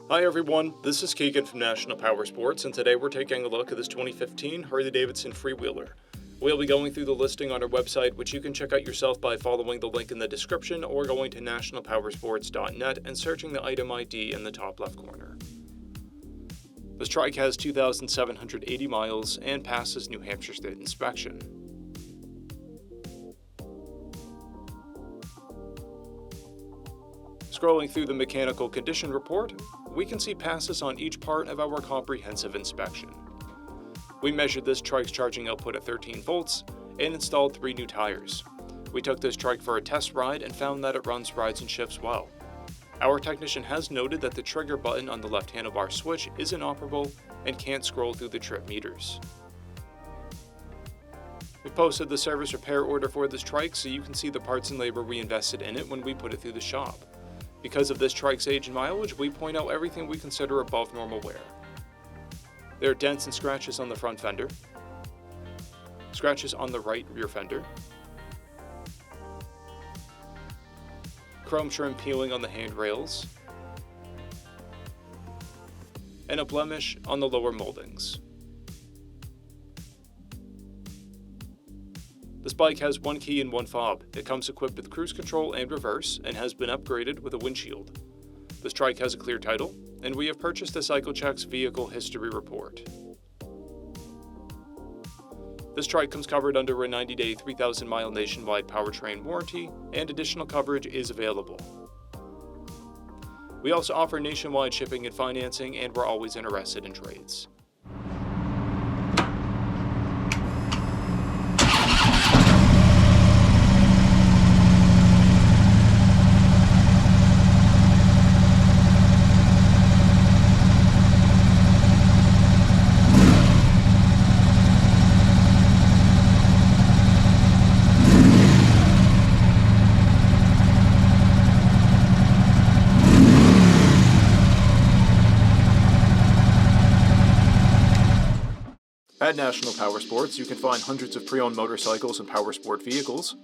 Hi everyone, this is Keegan from National Powersports, and today we're taking a look at this 2015 Harley-Davidson Freewheeler. We'll be going through the listing on our website, which you can check out yourself by following the link in the description or going to nationalpowersports.net and searching the item ID in the top left corner. This trike has 2,780 miles and passes New Hampshire State inspection. Scrolling through the mechanical condition report, we can see passes on each part of our comprehensive inspection. We measured this trike's charging output at 13 volts and installed 3 new tires. We took this trike for a test ride and found that it runs, rides, and shifts well. Our technician has noted that the trigger button on the left handlebar switch is inoperable and can't scroll through the trip meters. We posted the service repair order for this trike so you can see the parts and labor we invested in it when we put it through the shop. Because of this trike's age and mileage, we point out everything we consider above normal wear. There are dents and scratches on the front fender, scratches on the right rear fender, chrome trim peeling on the handrails, and a blemish on the lower moldings. This bike has 1 key and 1 fob. It comes equipped with cruise control and reverse and has been upgraded with a windshield. This trike has a clear title, and we have purchased the CycleCheck's vehicle history report. This trike comes covered under a 90-day, 3,000-mile nationwide powertrain warranty, and additional coverage is available. We also offer nationwide shipping and financing, and we're always interested in trades. At National Powersports, you can find hundreds of pre-owned motorcycles and powersport vehicles,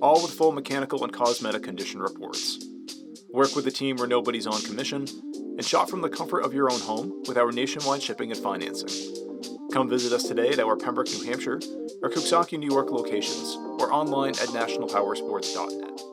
all with full mechanical and cosmetic condition reports. Work with a team where nobody's on commission, and shop from the comfort of your own home with our nationwide shipping and financing. Come visit us today at our Pembroke, New Hampshire, or Coxsackie, New York locations, or online at nationalpowersports.net.